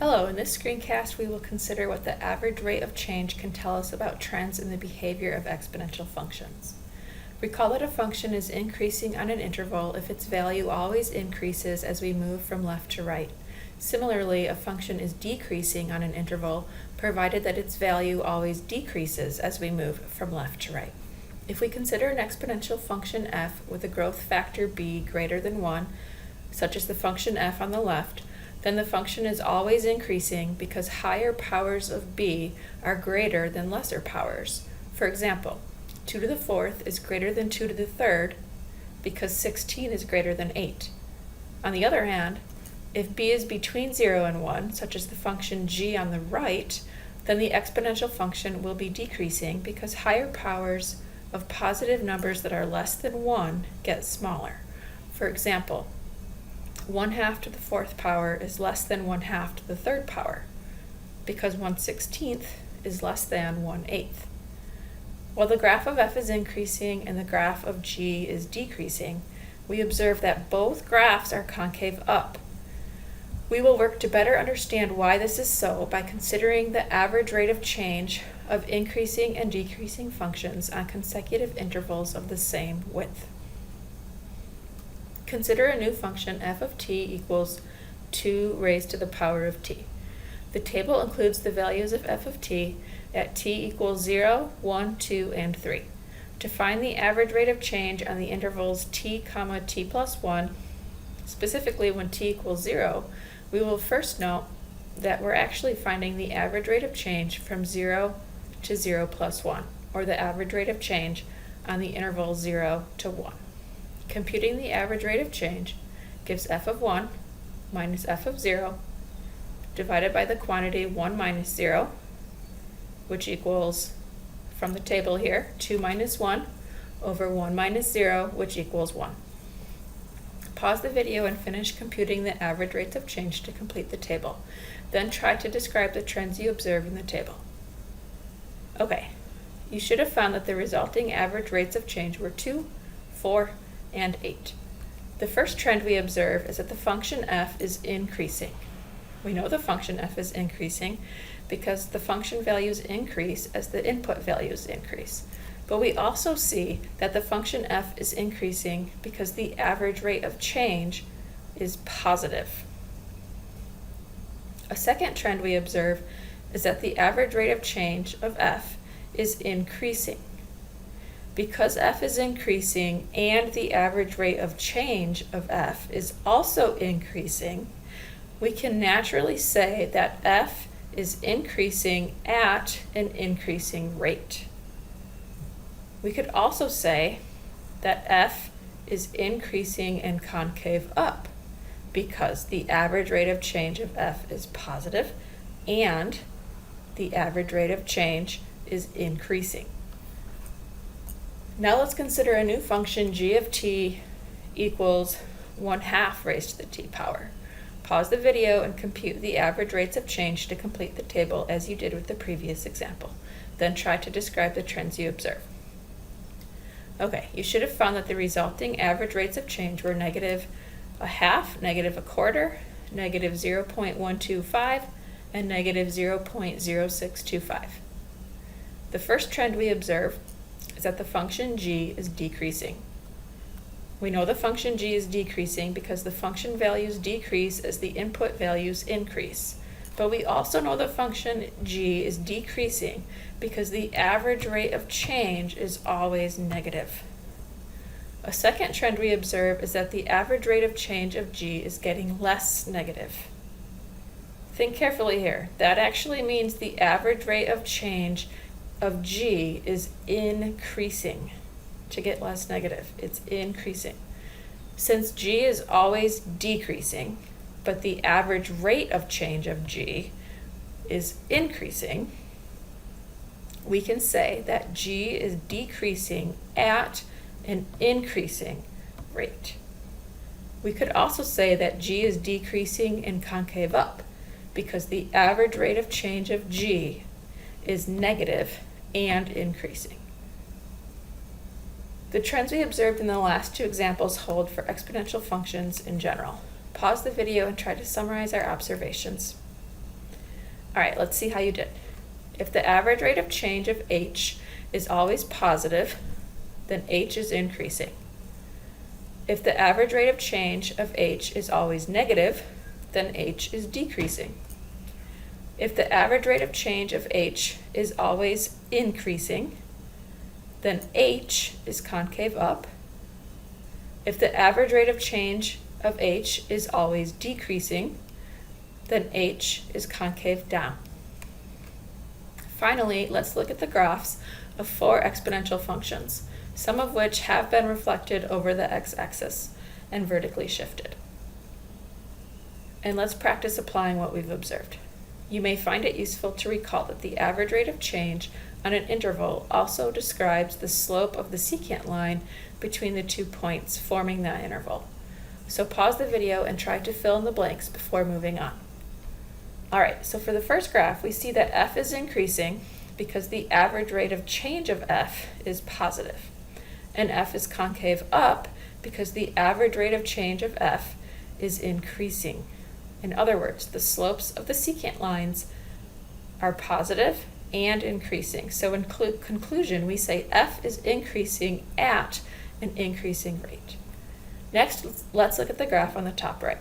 Hello, in this screencast we will consider what the average rate of change can tell us about trends in the behavior of exponential functions. Recall that a function is increasing on an interval if its value always increases as we move from left to right. Similarly, a function is decreasing on an interval provided that its value always decreases as we move from left to right. If we consider an exponential function f with a growth factor b greater than 1, such as the function f on the left, then the function is always increasing because higher powers of b are greater than lesser powers. For example, 2 to the fourth is greater than 2 to the third because 16 is greater than 8. On the other hand, if b is between 0 and 1, such as the function g on the right, then the exponential function will be decreasing because higher powers of positive numbers that are less than 1 get smaller. For example, 1/2 to the fourth power is less than 1/2 to the third power, because 1/16 is less than 1/8. While the graph of f is increasing and the graph of g is decreasing, we observe that both graphs are concave up. We will work to better understand why this is so by considering the average rate of change of increasing and decreasing functions on consecutive intervals of the same width. Consider a new function f of t equals 2 raised to the power of t. The table includes the values of f of t at t equals 0, 1, 2, and 3. To find the average rate of change on the intervals t, t plus 1, specifically when t equals 0, we will first note that we're actually finding the average rate of change from 0 to 0 plus 1, or the average rate of change on the interval 0 to 1. Computing the average rate of change gives f of 1 minus f of 0 divided by the quantity 1 minus 0, which equals, from the table here, 2 minus 1 over 1 minus 0, which equals 1. Pause the video and finish computing the average rates of change to complete the table. Then try to describe the trends you observe in the table. Okay, you should have found that the resulting average rates of change were 2, 4, and 8. The first trend we observe is that the function f is increasing. We know the function f is increasing because the function values increase as the input values increase. But we also see that the function f is increasing because the average rate of change is positive. A second trend we observe is that the average rate of change of f is increasing. Because f is increasing and the average rate of change of f is also increasing, we can naturally say that f is increasing at an increasing rate. We could also say that f is increasing in concave up because the average rate of change of f is positive and the average rate of change is increasing. Now let's consider a new function g of t equals 1/2 raised to the t power. Pause the video and compute the average rates of change to complete the table as you did with the previous example. Then try to describe the trends you observe. Okay, you should have found that the resulting average rates of change were -0.5, -1/4, -0.125, and -0.0625. The first trend we observe is that the function g is decreasing. We know the function g is decreasing because the function values decrease as the input values increase. But we also know the function g is decreasing because the average rate of change is always negative. A second trend we observe is that the average rate of change of g is getting less negative. Think carefully here. That actually means the average rate of change of g is increasing. To get less negative, it's increasing. Since g is always decreasing, but the average rate of change of g is increasing, we can say that g is decreasing at an increasing rate. We could also say that g is decreasing in concave up because the average rate of change of g is negative and increasing. The trends we observed in the last two examples hold for exponential functions in general. Pause the video and try to summarize our observations. All right, let's see how you did. If the average rate of change of h is always positive, then h is increasing. If the average rate of change of h is always negative, then h is decreasing. If the average rate of change of h is always increasing, then h is concave up. If the average rate of change of h is always decreasing, then h is concave down. Finally, let's look at the graphs of 4 exponential functions, some of which have been reflected over the x-axis and vertically shifted. And let's practice applying what we've observed. You may find it useful to recall that the average rate of change on an interval also describes the slope of the secant line between the 2 points forming that interval. So pause the video and try to fill in the blanks before moving on. All right, so for the first graph, we see that f is increasing because the average rate of change of f is positive, and f is concave up because the average rate of change of f is increasing. In other words, the slopes of the secant lines are positive and increasing. So in conclusion, we say f is increasing at an increasing rate. Next, let's look at the graph on the top right.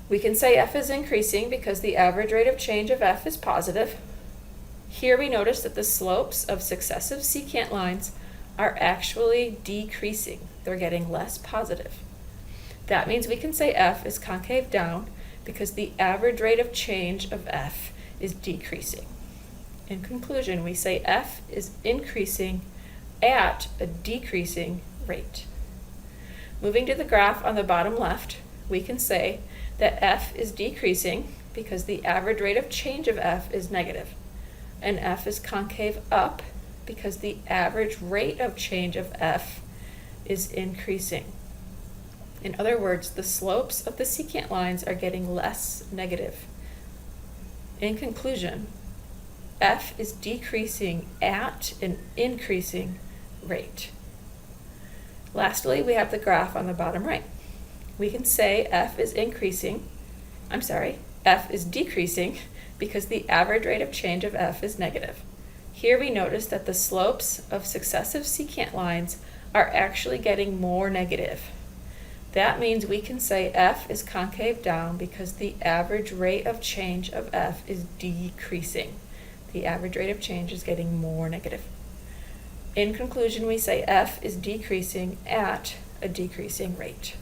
We can say f is increasing because the average rate of change of f is positive. Here we notice that the slopes of successive secant lines are actually decreasing. They're getting less positive. That means we can say f is concave down because the average rate of change of f is decreasing. In conclusion, we say f is increasing at a decreasing rate. Moving to the graph on the bottom left, we can say that f is decreasing because the average rate of change of f is negative, and f is concave up because the average rate of change of f is increasing. In other words, the slopes of the secant lines are getting less negative. In conclusion, f is decreasing at an increasing rate. Lastly, we have the graph on the bottom right. We can say f is decreasing because the average rate of change of f is negative. Here we notice that the slopes of successive secant lines are actually getting more negative. That means we can say f is concave down because the average rate of change of f is decreasing. The average rate of change is getting more negative. In conclusion, we say f is decreasing at a decreasing rate.